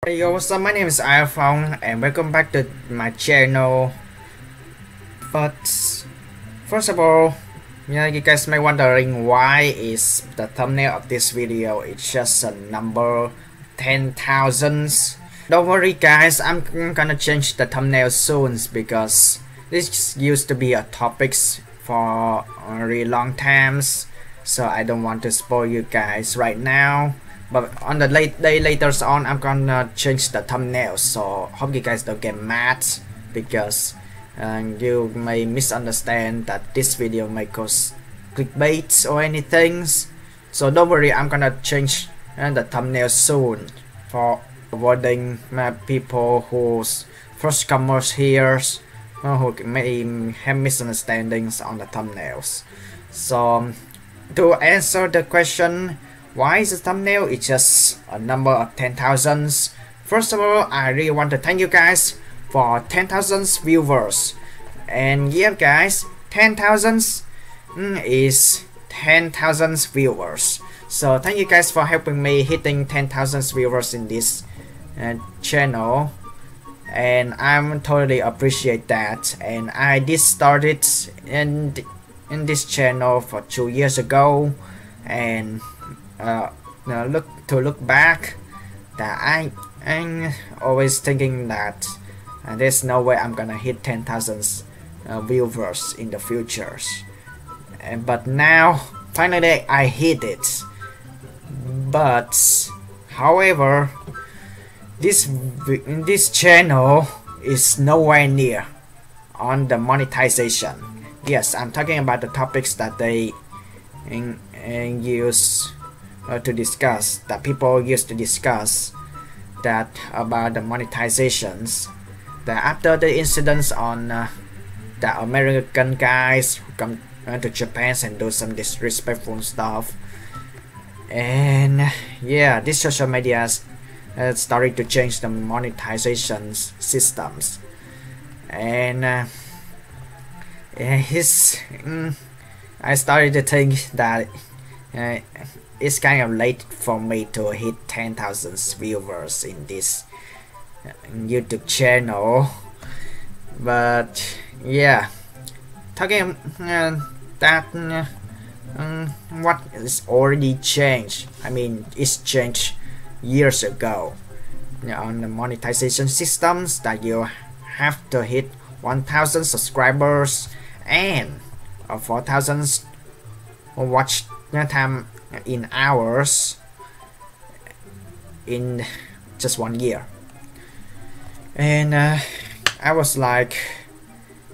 Hey yo, what's up? My name is iPhong and welcome back to my channel. But first of all, you guys may wondering why is the thumbnail of this video it's just a number 10,000s. Don't worry guys, I'm gonna change the thumbnail soon because this used to be a topics for a really long times, so I don't want to spoil you guys right now. But on the later on, I'm gonna change the thumbnail, so hope you guys don't get mad because you may misunderstand that this video may cause clickbait or anything. So don't worry, I'm gonna change the thumbnail soon for avoiding people who's first comers here who may have misunderstandings on the thumbnails. So to answer the question, why is the thumbnail it's just a number of 10,000s? First of all, I really want to thank you guys for 10,000 viewers. And yeah guys, 10,000 is 10,000 viewers. So thank you guys for helping me hitting 10,000 viewers in this channel. And I'm totally appreciate that. And I did started in this channel for 2 years ago. And look back, that I'm always thinking that there's no way I'm gonna hit 10,000 viewers in the futures, but now finally I hit it. But however, this channel is nowhere near on the monetization. Yes, I'm talking about the topics that they use to discuss, that people used to discuss, that about the monetizations, that after the incidents on the American guys who come to Japan and do some disrespectful stuff, and yeah, these social medias started to change the monetization systems. And I started to think that it's kind of late for me to hit 10,000 viewers in this YouTube channel. But yeah, talking that what is already changed, I mean it's changed years ago on the monetization systems, that you have to hit 1,000 subscribers and 4,000 watch time in hours in just 1 year. And I was like,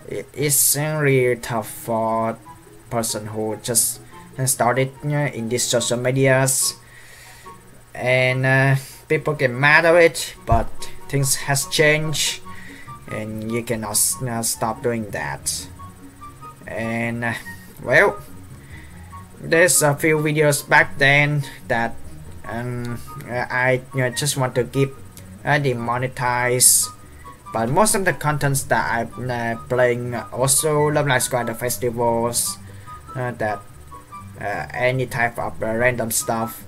it's really tough for person who just started in these social medias, and people get mad at it, but things has changed and you cannot stop doing that. And well, there's a few videos back then that I just want to keep demonetized, but most of the contents that I'm playing also Love Live Squad the festivals, that any type of random stuff,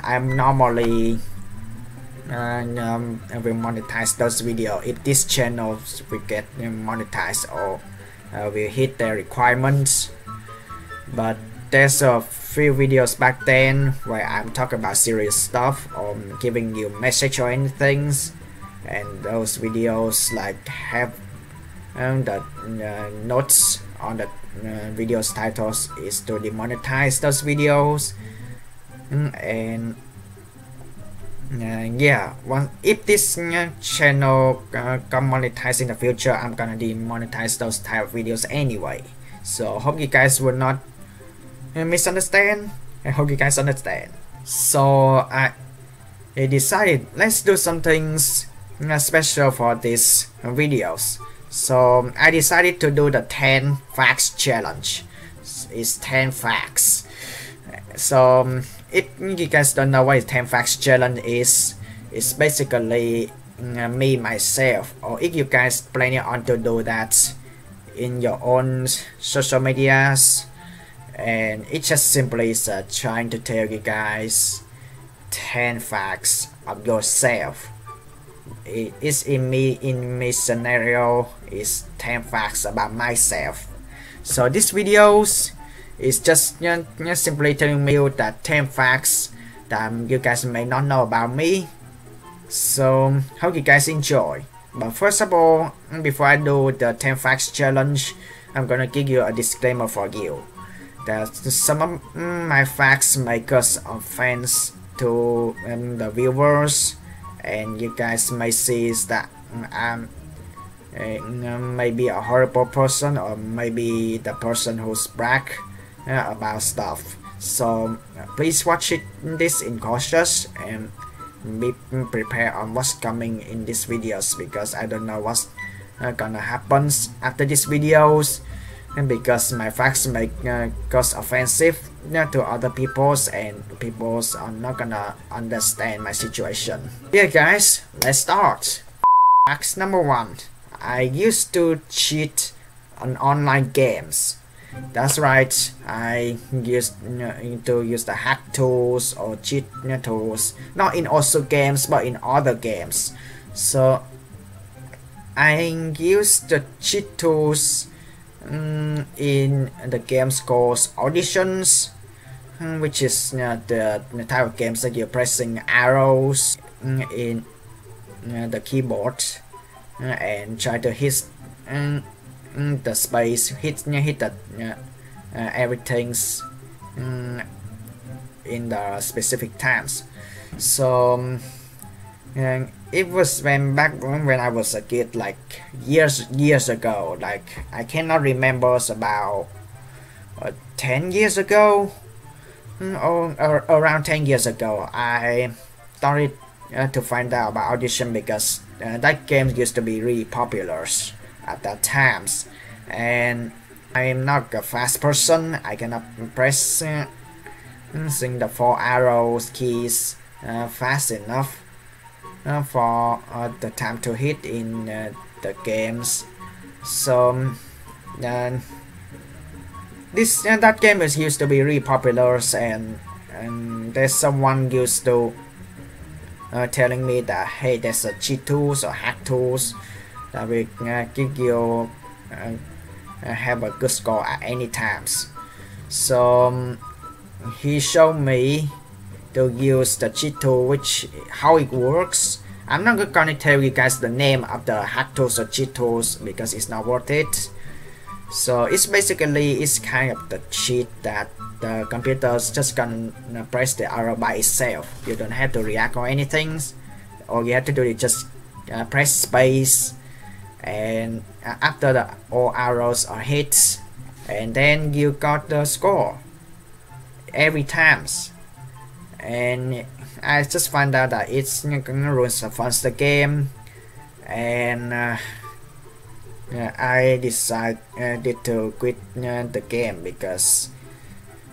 I'm normally will monetize those videos if this channel will get monetized or will hit the requirements. But there's a few videos back then where I'm talking about serious stuff or giving you message or anything, and those videos like have the notes on the videos titles is to demonetize those videos. And yeah, if this channel come monetize in the future, I'm gonna demonetize those type of videos anyway. So hope you guys will not misunderstand. I hope you guys understand. So I decided let's do some things special for these videos. So I decided to do the 10 facts challenge. It's 10 facts. So if you guys don't know what 10 facts challenge is, it's basically me myself, or if you guys planning on to do that in your own social medias, and it just simply is trying to tell you guys 10 facts of yourself is in me scenario is 10 facts about myself. So this videos is just simply telling you that 10 facts that you guys may not know about me. So hope you guys enjoy. But first of all, before I do the 10 facts challenge, I'm gonna give you a disclaimer for you that some of my facts may cause offense to the viewers, and you guys may see that I'm maybe a horrible person, or maybe the person who's brag about stuff. So please watch this in cautious and be prepared on what's coming in these videos, because I don't know what's gonna happen after these videos, and because my facts may cause offensive to other peoples, and peoples are not gonna understand my situation. Yeah guys, let's start. Facts number 1. I used to cheat on online games. That's right, I used to use the hack tools or cheat tools, not in also games but in other games. So I used the cheat tools in the games called auditions, which is the type of games that you're pressing arrows in the keyboard and try to hit the space, hit the everything's in the specific times. So it was back when I was a kid, like years ago. Like I cannot remember, about 10 years ago, or around 10 years ago, I started to find out about audition, because that game used to be really popular at that times, and I'm not a fast person. I cannot press the 4 arrows keys fast enough for the time to hit in the games. So that game is used to be really popular, and there's someone used to telling me that hey, there's a cheat tools or hack tools that will give you have a good score at any times. So he showed me to use the cheat tool, which how it works. I'm not gonna tell you guys the name of the hack tools or cheat tools because it's not worth it. So it's kind of the cheat that the computer's just gonna press the arrow by itself. You don't have to react or anything. All you have to do is just press space, and after all arrows are hit, and then you got the score every times. And I just found out that it's gonna ruin the game, and I decided to quit the game because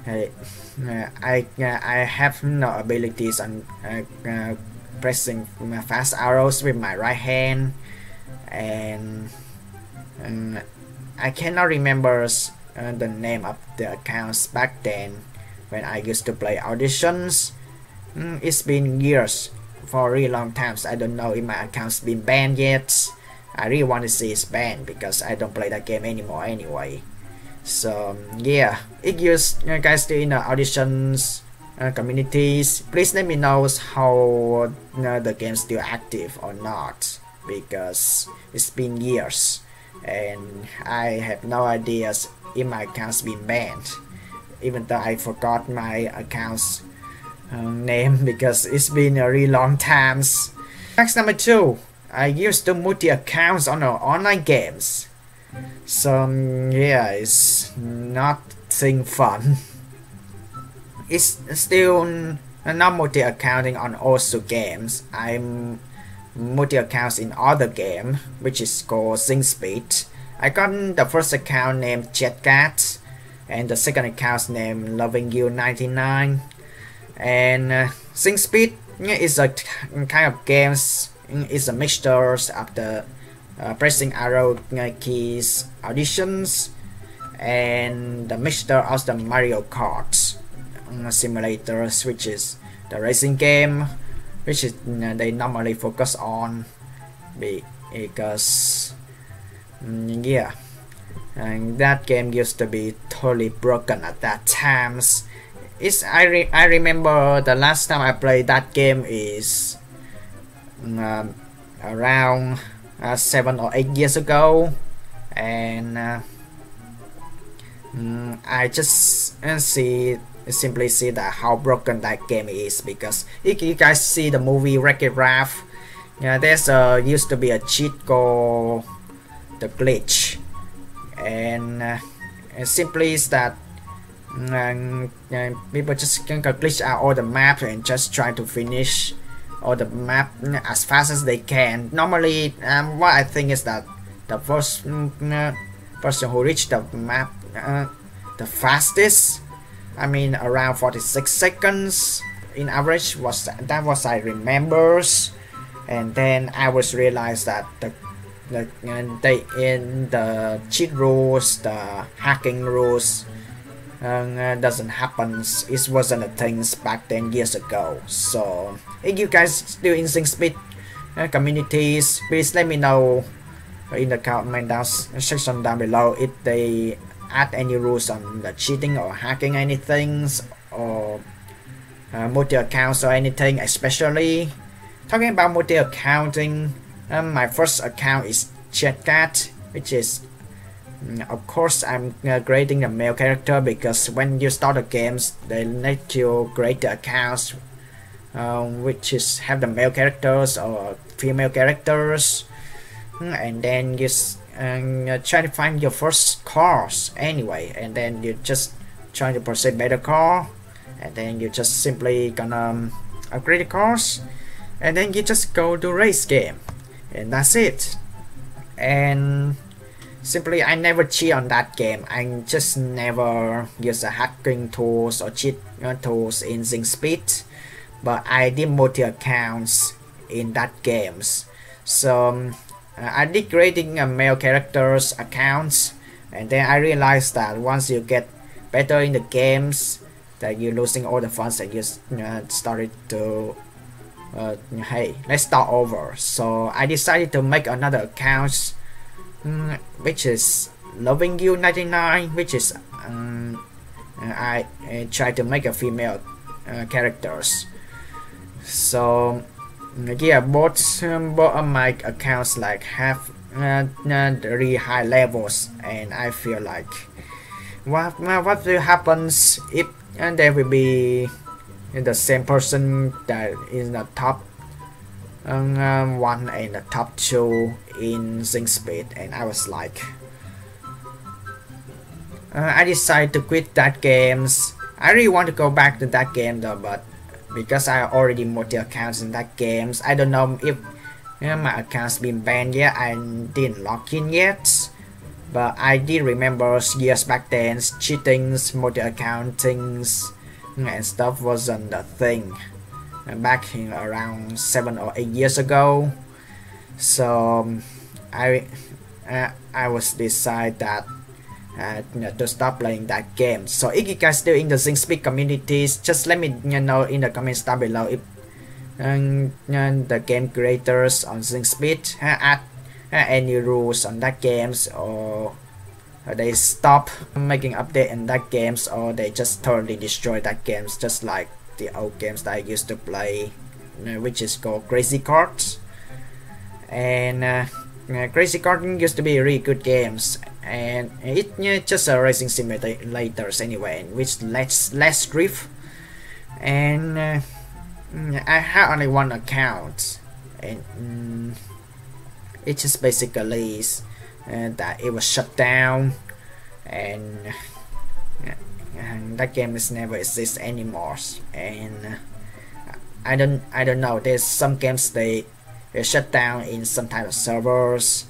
I have no abilities on pressing fast arrows with my right hand, and I cannot remember the name of the accounts back then when I used to play auditions. It's been years, for a really long times. I don't know if my account's been banned yet. I really want to see it's banned because I don't play that game anymore anyway. So yeah, if you guys do in the auditions communities, please let me know how the game's still active or not, because it's been years and I have no idea if my account's been banned, even though I forgot my account's name because it's been a really long time. Fact number 2. I used to multi accounts on online games. So yeah, it's nothing fun. It's still not multi-accounting on also games. I'm multi-accounts in other game, which is called SingSpeed. I got the first account named JetCat, and the second account named LovingYou99. And SingSpeed is a kind of games. It's a mixture of the pressing arrow keys auditions and the mixture of the Mario Kart simulators, which is the racing game, which is they normally focus on, because yeah, and that game used to be totally broken at that times. I remember the last time I played that game is around 7 or 8 years ago, and I just simply see that how broken that game is, because if you guys see the movie Wreck-It Ralph, there's used to be a cheat called the glitch, and simply is that people just can glitch out all the map and just try to finish all the map as fast as they can. Normally, what I think is that the first person who reached the map the fastest, I mean around 46 seconds in average, was I remembers. And then I was realized that the cheat rules, the hacking rules doesn't happen. It wasn't a thing back 10 years ago. So if you guys still in Sing Speed communities, please let me know in the comment section down below if they add any rules on the cheating or hacking anything, or multi accounts or anything. Especially talking about multi accounting, my first account is Chatcat, which is of course I'm creating the male character, because when you start the games they let you create the accounts which is have the male characters or female characters, and then you try to find your first cars anyway, and then you just try to proceed better car, and then you just simply gonna upgrade the cars, and then you just go to race game, and that's it. And simply I never cheat on that game. I just never use a hacking tools or cheat tools in Sing Speed, but I did multi accounts in that games. So I did creating a male characters accounts, and then I realized that once you get better in the games, that you're losing all the funds, and you started to hey, let's start over. So I decided to make another account, which is Loving You 99, which is I try to make a female characters. So yeah, both of my accounts like have really high levels, and I feel like what will happen if there will be the same person that is the top one and the top two in Sing Speed. And I was like, I decided to quit that games. I really want to go back to that game though, but because I already multi accounts in that games, I don't know if my account's been banned yet. I didn't log in yet, but I did remember years back then cheating, multi accountings and stuff wasn't the thing back in around 7 or 8 years ago. So I was decide that to stop playing that game. So if you guys still in the Sing Speed communities, just let me know in the comments down below if the game creators on Sing Speed add any rules on that games, or they stop making update in that games, or they just totally destroy that games, just like the old games that I used to play, which is called Crazy Cards. And Crazy Kart used to be really good games, and it just a racing simulators anyway, which less drift. And I had only one account, and it just basically that it was shut down, and that game is never exists anymore. And I don't know, there's some games they shut down in some type of servers,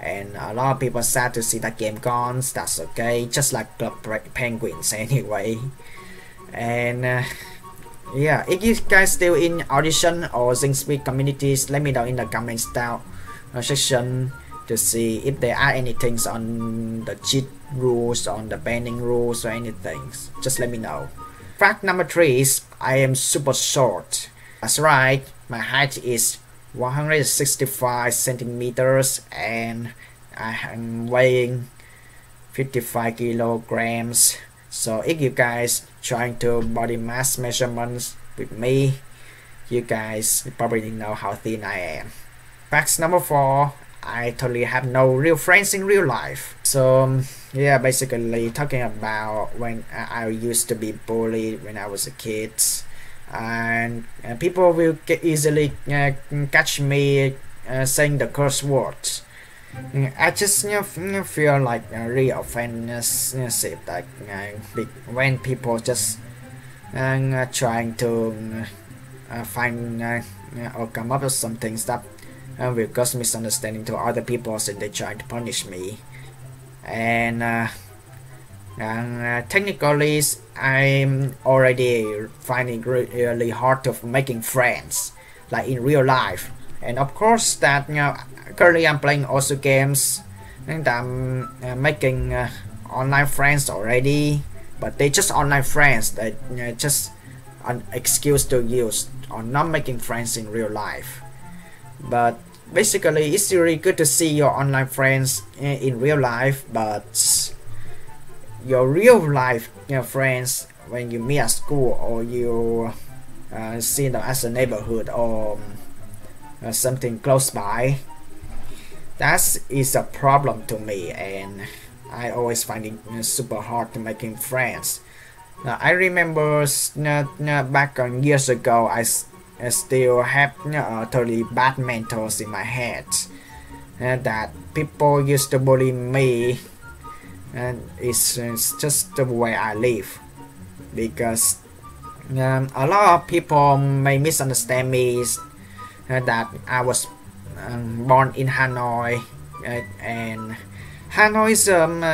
and a lot of people sad to see that game gone. That's okay, just like Club Penguins anyway. And yeah, if you guys still in Audition or Sing Speed communities, let me know in the comments down section to see if there are anything on the cheat rules, on the banning rules or anything. Just let me know. Fact number 3 is I am super short. That's right, My height is 165 centimeters and I am weighing 55 kilograms. So if you guys trying to body mass measurements with me, you guys probably know how thin I am. Fact number 4, I totally have no real friends in real life. So yeah, basically talking about when I used to be bullied when I was a kid, and people will easily catch me saying the curse words. I just feel like really offensive, like when people just trying to find or come up with something that will cause misunderstanding to other people, and they try to punish me. And technically I'm already finding really hard to making friends like in real life. And of course that currently I'm playing also games and I'm making online friends already, but they just online friends, that just an excuse to use or not making friends in real life. But basically it's really good to see your online friends in real life, but your real life friends when you meet at school or you see them as a neighborhood or something close by, that is a problem to me, and I always find it super hard to making friends. I remember back on years ago, I still have totally bad mentors in my head, that people used to bully me, and it's just the way I live, because a lot of people may misunderstand me that I was born in Hanoi, and Hanoi is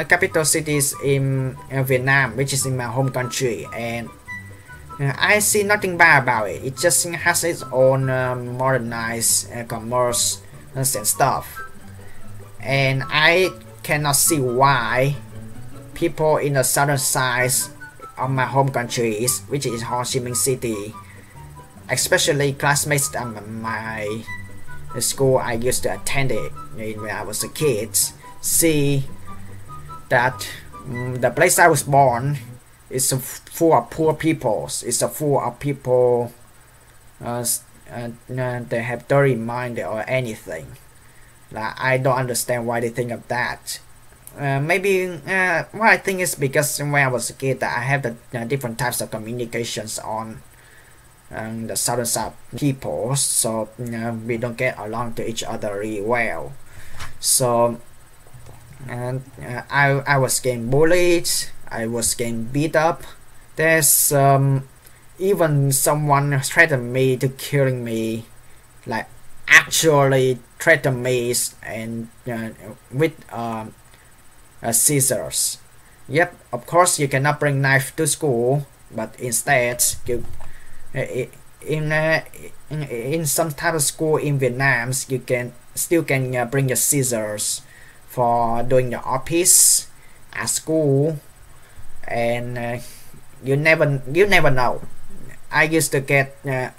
capital city in Vietnam, which is in my home country, and I see nothing bad about it. It just has its own modernized commerce and stuff, and I cannot see why people in the southern side of my home country, which is Ho Chi Minh City, especially classmates at my school I used to attend it when I was a kid, see that the place I was born is full of poor people. It's full of people they have dirty mind or anything. Like, I don't understand why they think of that. Maybe what I think is because when I was a kid I have the different types of communications on the southern side people, so we don't get along to each other really well. So I was getting bullied, I was getting beat up. There's even someone threatened me to killing me, like actually threatened me and with scissors. Yep, of course you cannot bring knife to school, but instead you in some type of school in Vietnam you can still bring your scissors for doing your office at school, and you never know. I used to get I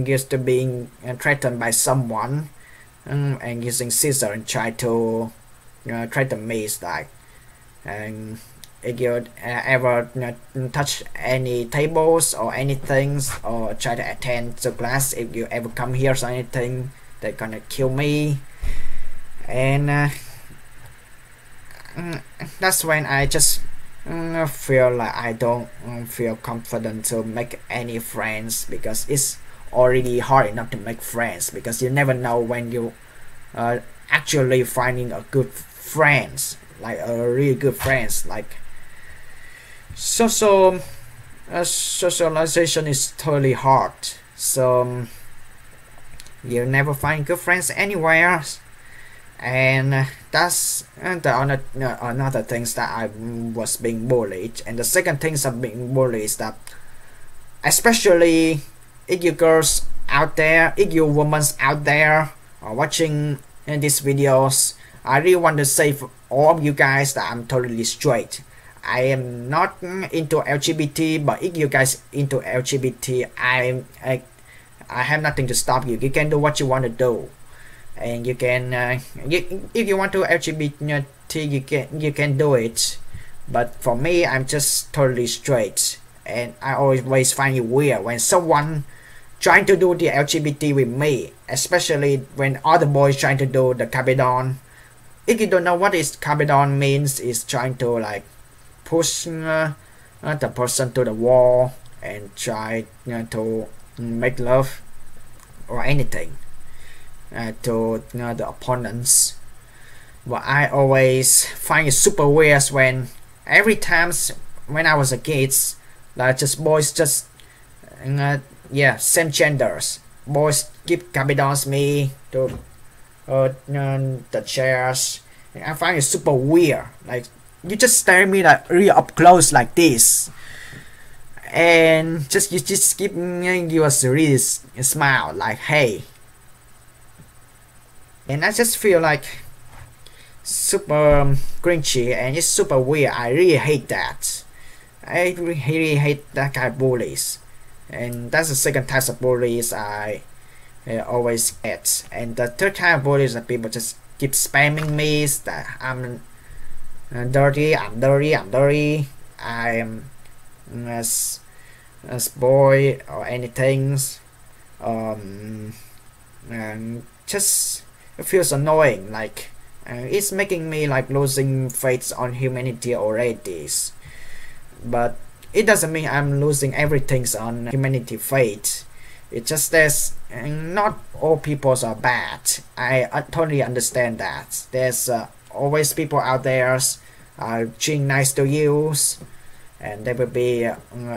used to being threatened by someone and using scissors and try to threaten me, like, and if you ever touch any tables or anything or try to attend to class, if you ever come here or anything, they're gonna kill me. And that's when I just feel like I don't feel confident to make any friends, because it's already hard enough to make friends, because you never know when you actually finding a good friends, like a really good friends. Like socialization is totally hard, so you never find good friends anywhere. And that's another things that I was being bullied. And the second things of being bullied is that, especially if you girls out there, if you women out there are watching these videos, I really want to say for all of you guys that I'm totally straight. I am not into LGBT, but if you guys into LGBT, I have nothing to stop you. You can do what you want to do, and you can if you want to LGBT, you can do it. But for me, I'm just totally straight, and I always find it weird when someone trying to do the LGBT with me, especially when other boys trying to do the cabedon. If you don't know what is cabedon means, is trying to like push the person to the wall and try to make love or anything to the opponents. But I always find it super weird when every times when I was a kid, like just boys just yeah, same genders, boys give cabedons me to the chairs. I find it super weird. Like you just stare at me like really up close like this, and you just give me a serious smile like hey, and I just feel like super cringy and it's super weird. I really hate that. I really hate that kind of bullies, and that's the second type of bullies I always get. And the third kind of bullies that people just keep spamming me is that I'm dirty, I'm dirty, I'm dirty, I'm as boy or anything. And just it feels annoying. Like it's making me like losing faith on humanity already. But it doesn't mean I'm losing everything on humanity faith. It's just that not all people are bad. I totally understand that. There's always people out there being nice to you, and there will be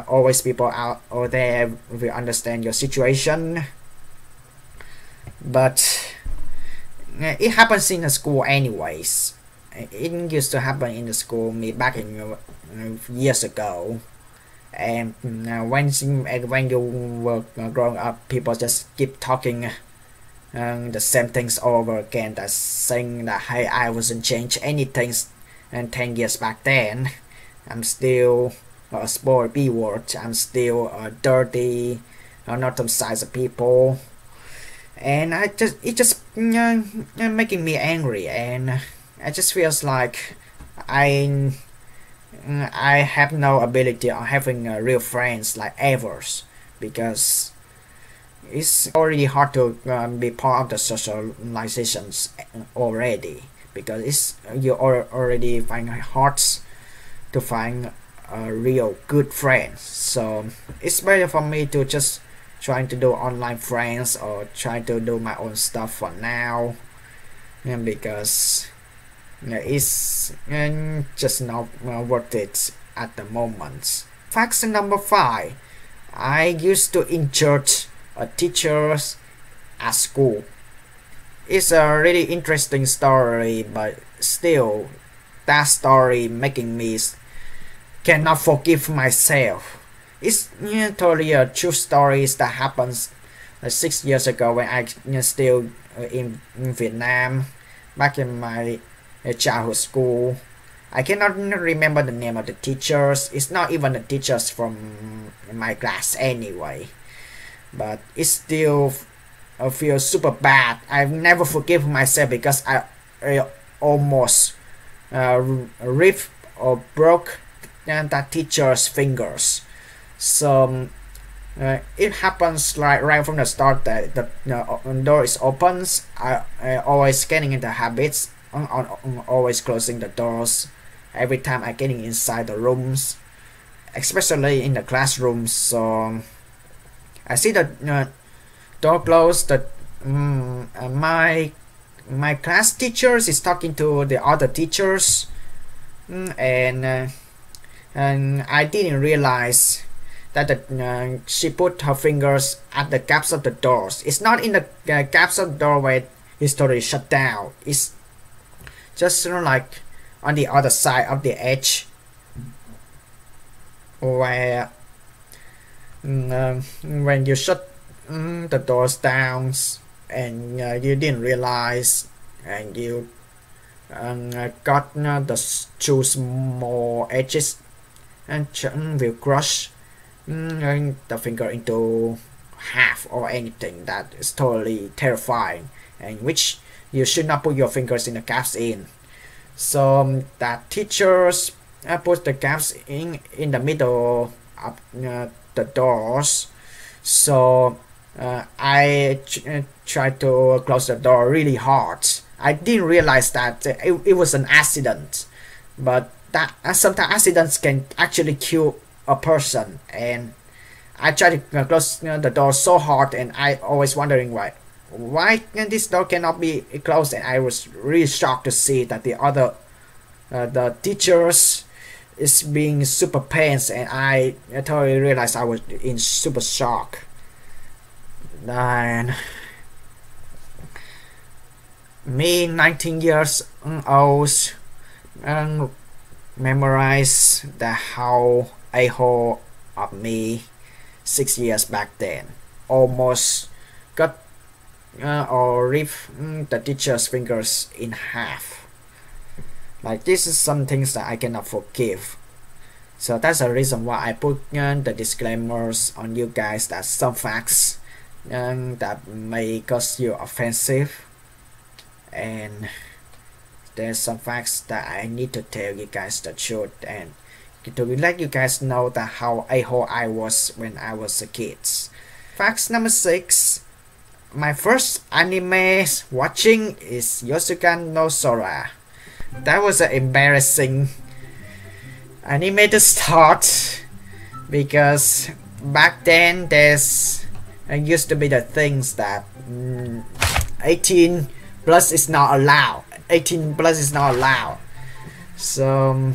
always people out there who will understand your situation. But it happens in the school anyways. It used to happen in the school me back in years ago. And when you were growing up, people just keep talking the same things over again. That's saying that hey, I wasn't changed anything, and 10 years back then, I'm still a sport B word. I'm still dirty, not the size of people, and it just making me angry, and it just feels like I have no ability of having real friends like ever, because it's already hard to be part of the socializations already, because you already find it hard to find a real good friends. So it's better for me to just trying to do online friends or try to do my own stuff for now, because it's just not worth it at the moment. Fact number 5. I used to injure teachers at school. It's a really interesting story, but still that story making me cannot forgive myself. It's totally a true story that happens 6 years ago when I still in Vietnam, back in my childhood school. I cannot remember the name of the teachers. It's not even the teachers from my class anyway. But it still feels super bad. I've never forgive myself because I almost ripped or broke that teacher's fingers. So it happens like right from the start that the door is opens. I always getting into habits on always closing the doors every time I getting inside the rooms, especially in the classrooms. So I see the door closed. That my class teachers is talking to the other teachers, and I didn't realize that she put her fingers at the gaps of the doors. It's not in the gaps of the door where it's totally shut down. It's just like on the other side of the edge where when you shut the doors down and you didn't realize, and you got the two small edges and will crush the finger into half or anything. That is totally terrifying, and which you should not put your fingers in the gaps in. So that teachers put the gaps in the middle of the doors. So I tried to close the door really hard. I didn't realize that it was an accident, but that sometimes accidents can actually kill a person. And I tried to close the door so hard, and I always wondering why this door cannot be closed. And I was really shocked to see that the teachers is being super pains, and I totally realized I was in super shock. And me 19 years old memorize the how a-hole of me 6 years back then almost got or ripped the teacher's fingers in half. Like, this is some things that I cannot forgive. So that's the reason why I put the disclaimers on you guys, that some facts that may cause you offensive, and there's some facts that I need to tell you guys the truth, and to let you guys know that how a-hole I was when I was a kid. Facts number 6. My first anime watching is Yosuga no Sora. That was an embarrassing anime to start, because back then there's used to be the things that 18 plus is not allowed. 18 plus is not allowed. So,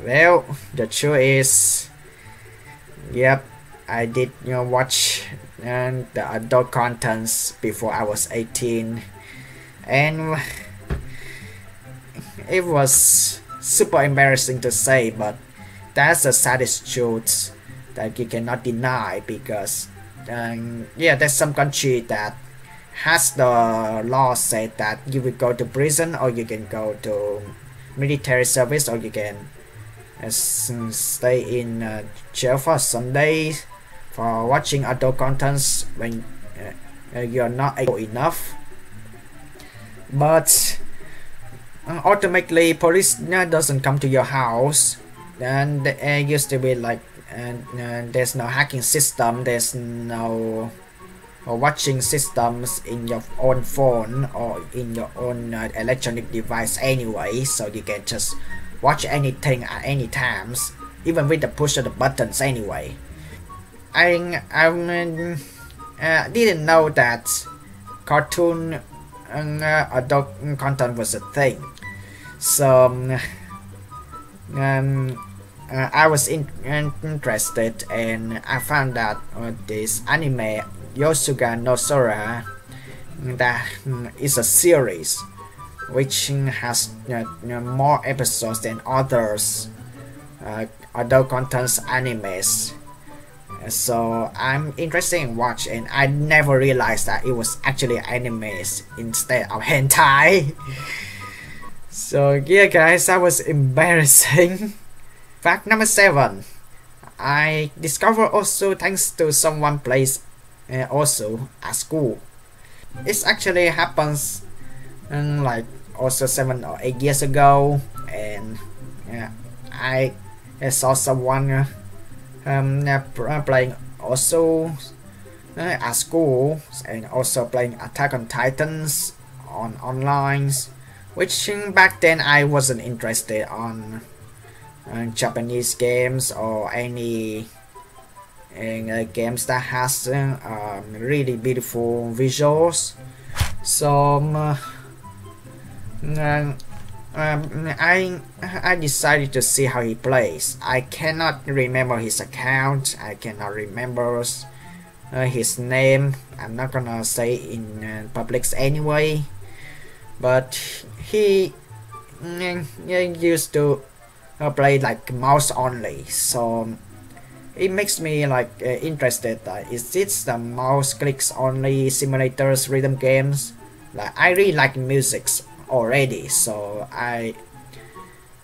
well, the truth is, yep, I did watch the adult contents before I was 18, and it was super embarrassing to say, but that's the saddest truth that you cannot deny, because yeah, there's some country that has the law said that you will go to prison, or you can go to military service, or you can stay in jail for some days for watching adult contents when you're not able enough. But automatically police doesn't come to your house, and there used to be like there's no hacking system, there's no watching systems in your own phone or in your own electronic device anyway, so you can just watch anything at any times, even with the push of the buttons anyway. I didn't know that cartoon adult content was a thing. So I was interested, and I found out this anime Yosuga no Sora, that is a series which has more episodes than others adult contents animes. So I'm interested in watch, and I never realized that it was actually animes instead of hentai. So yeah guys, that was embarrassing. Fact number 7. I discovered also thanks to someone plays also at school. It actually happens like also 7 or 8 years ago, and I saw someone playing also at school, and also playing Attack on Titans on online, which back then I wasn't interested on Japanese games or any games that has really beautiful visuals. So I decided to see how he plays. I cannot remember his account, I cannot remember his name. I'm not gonna say in publics anyway, but he used to play like mouse only, so it makes me like interested. Is this the mouse clicks only simulators rhythm games? Like, I really like music already, so I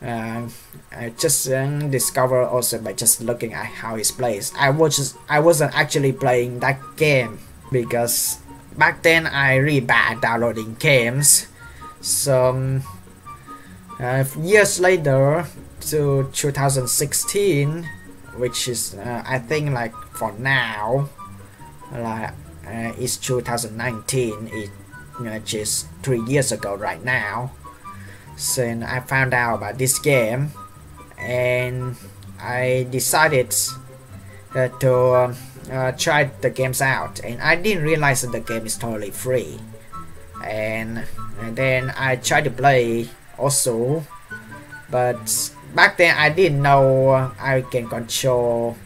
Uh, I just discovered also by just looking at how it plays. I wasn't actually playing that game because back then I really bad downloading games. So years later to 2016, which is I think like for now, like it's 2019. It just 3 years ago right now. So I found out about this game, and I decided to try the games out. And I didn't realize that the game is totally free. And then I tried to play also, but back then I didn't know I can control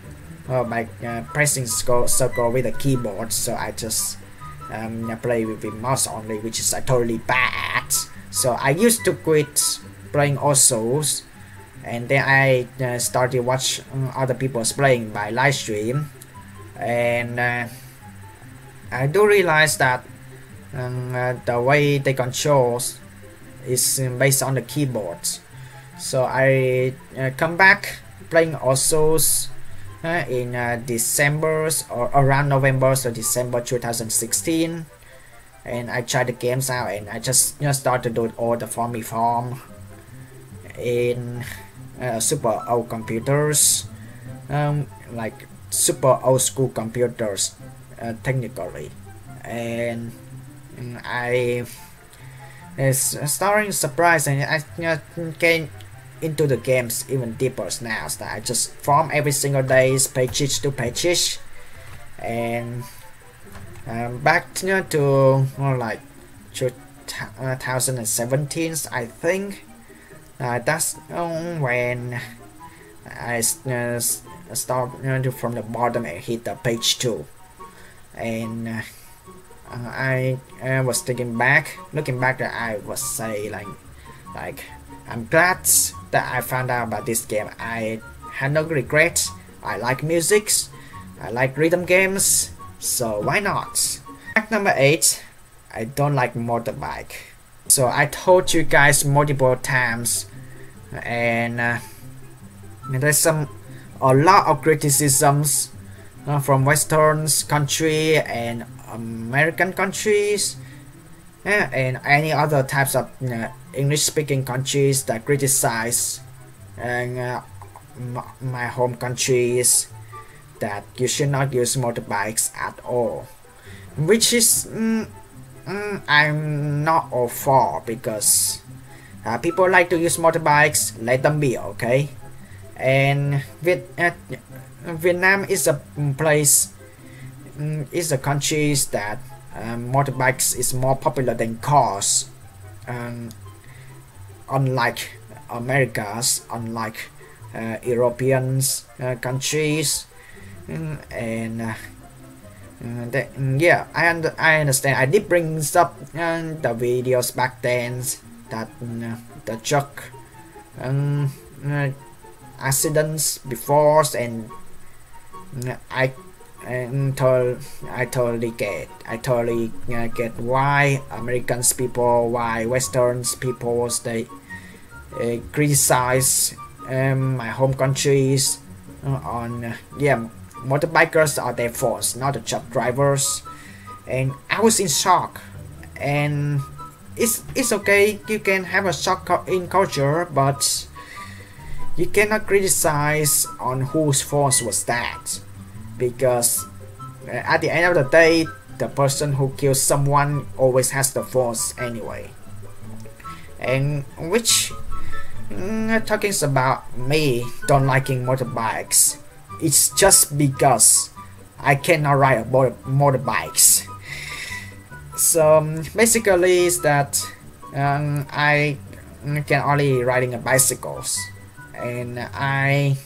by pressing circle with a keyboard, so I just play with the mouse only, which is totally bad. So I used to quit playing also, and then I started watch other people's playing by live stream, and I do realize that the way they control is based on the keyboards. So I come back playing also in December or around November, so December 2016, and I tried the games out, and I just started doing all the formy form in super old computers, like super old school computers technically, and I starting surprised, and I came into the games even deeper now. So I just farm every single day, pages to pages, and back to like 2017, I think. That's when I start from the bottom and hit the page 2, and I was looking back, that I was say like I'm glad that I found out about this game. I had no regrets. I like music, I like rhythm games, so why not? Fact number 8, I don't like motorbike. So I told you guys multiple times, and there's a lot of criticisms from Western country and American countries, and any other types of English speaking countries that criticize my home countries that you should not use motorbikes at all, which is I'm not all for, because people like to use motorbikes, let them be, okay? And Vietnam is a place, is a country that motorbikes is more popular than cars, unlike Americas, unlike Europeans countries, and yeah, I understand. I did bring up the videos back then that the truck accidents before, and I totally get why Americans people, why Westerns people, they criticize my home countries on motorbikers are their faults, not the truck drivers. And I was in shock, and it's okay, you can have a shock in culture, but you cannot criticize on whose fault was that, because at the end of the day, the person who kills someone always has the fault anyway. And which talking about me don't liking motorbikes, it's just because I cannot ride motorbikes. So basically is that I can only riding a bicycles, and I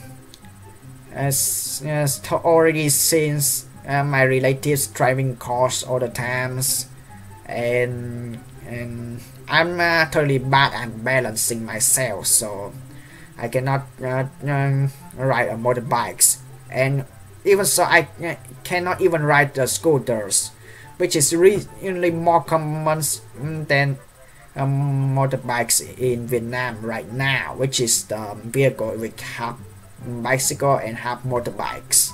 already since my relatives driving cars all the times, and I'm totally bad at balancing myself, so I cannot ride a motorbikes, and even so I cannot even ride the scooters, which is really more common than motorbikes in Vietnam right now, which is the vehicle with half bicycle and half motorbikes.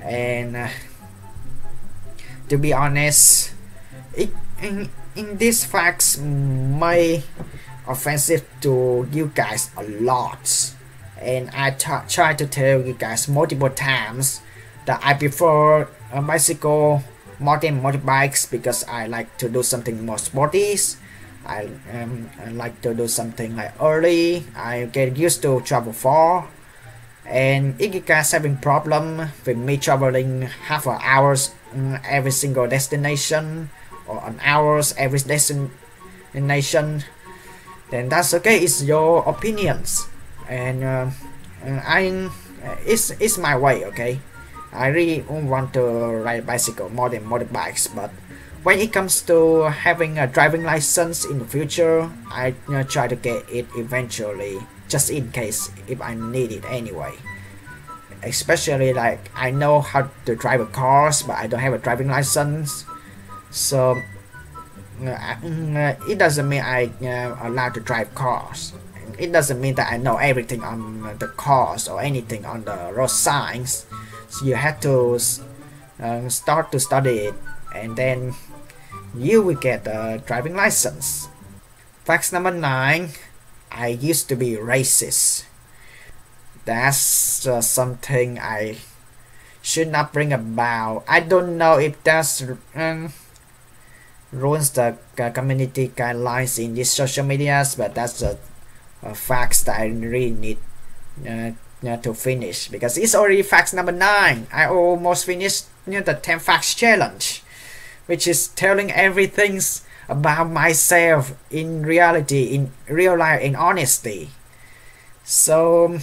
And to be honest, it, in these facts may offensive to you guys a lot, and I try to tell you guys multiple times that I prefer a bicycle more than motorbikes because I like to do something more sporty. I like to do something like early. I get used to travel far, and if you guys having problem with me traveling half an hours every single destination or an hours every destination, then that's okay. It's your opinions, and it's my way. Okay, I really want to ride bicycle more than motorbikes, but when it comes to having a driving license in the future, I try to get it eventually, just in case if I need it anyway. Especially like I know how to drive a cars, but I don't have a driving license, so it doesn't mean I allowed to drive cars. It doesn't mean that I know everything on the cars or anything on the road signs. So you have to start to study it, and then you will get a driving license. Fact number 9, I used to be racist. That's something I should not bring about. I don't know if that's ruins the community guidelines in these social medias, but that's a facts that I really need to finish, because it's already facts number 9. I almost finished the 10 facts challenge, which is telling everything about myself in reality, in real life, in honesty. So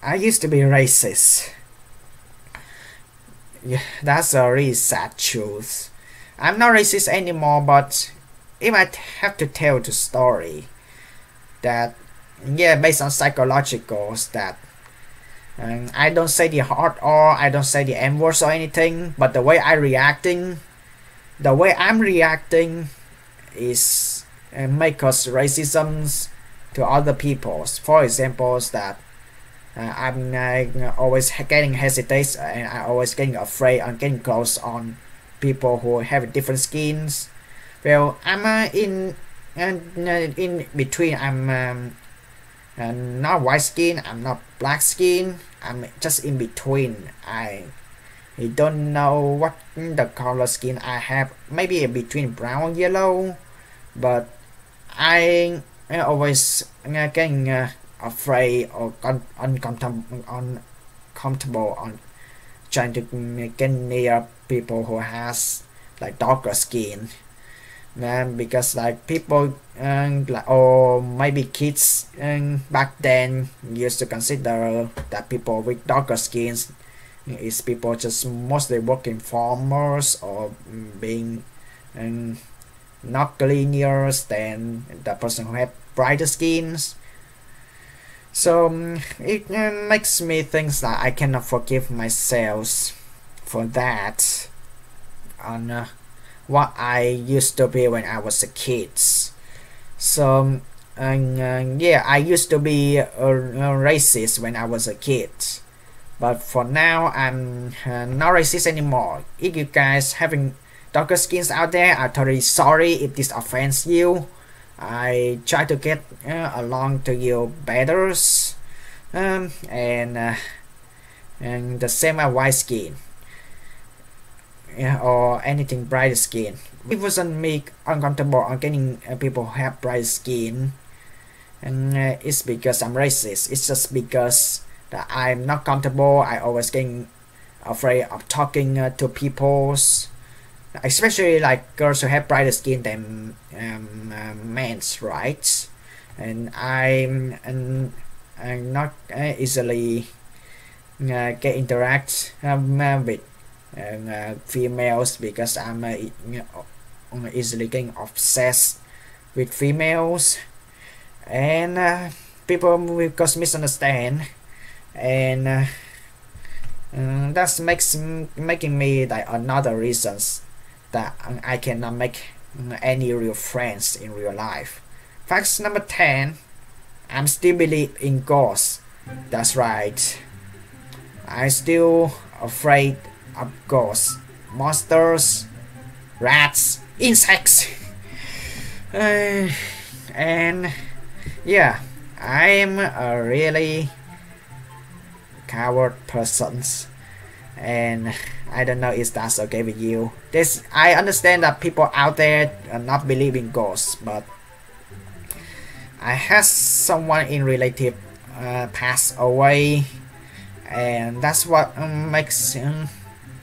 I used to be racist. Yeah, that's a really sad truth. I'm not racist anymore, but if I have to tell the story, that yeah, based on psychologicals, that I don't say the hard or I don't say the M words or anything, but the way I'm reacting is make us racism to other peoples. For example, that I'm always getting hesitate, and I always getting afraid on getting close on people who have different skins. Well, I'm in between. I'm not white skin, I'm not black skin, I'm just in between. I don't know what the color skin I have, maybe in between brown and yellow, but I always getting afraid or uncomfortable on trying to get near people who has like darker skin. Because like people like, or maybe kids back then used to consider that people with darker skins is people just mostly working farmers or being not cleaner than the person who had brighter skins. So it makes me think that I cannot forgive myself for that on what I used to be when I was a kid. So yeah, I used to be a racist when I was a kid, but for now I'm not racist anymore. If you guys having darker skins out there, I'm totally sorry if this offends you. I try to get along to you better, and the same as white skin. Yeah, or anything bright skin. It wasn't me uncomfortable on getting people who have bright skin, and it's because I'm racist. It's just because that I'm not comfortable. I always getting afraid of talking to people, especially like girls who have brighter skin than men's, right? And I'm not easily get interact with females, because I'm easily getting obsessed with females, and people will cause misunderstand, and that's making me like another reasons that I cannot make any real friends in real life. Facts number 10. I'm still believe in ghosts. That's right. I'm still afraid of ghosts, monsters, rats, insects. And yeah, I'm a really coward person, and I don't know if that's okay with you. I understand that people out there are not believing ghosts, but I had someone in relative pass away, and that's what makes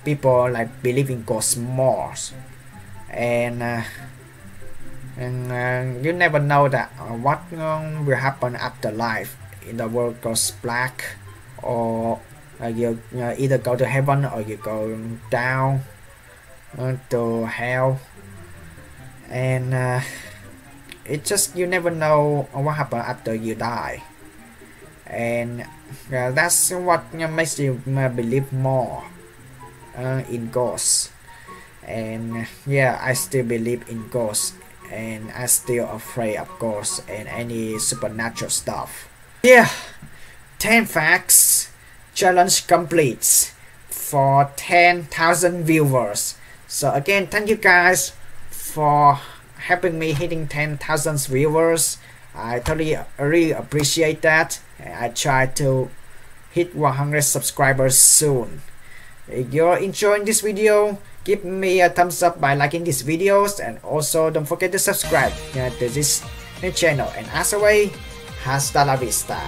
people like believe in ghosts more. And you never know that what will happen after life. In the world goes black, or you either go to heaven or you go down to hell. And it just, you never know what happens after you die, and that's what makes you believe more in ghosts. And yeah, I still believe in ghosts, and I still afraid of ghosts and any supernatural stuff. Yeah, 10 facts challenge completes for 10,000 viewers. So again, thank you guys for helping me hitting 10,000 viewers. I totally really appreciate that. I try to hit 100 subscribers soon. If you're enjoying this video, give me a thumbs up by liking these videos, and also don't forget to subscribe to this channel. And as always, hasta la vista.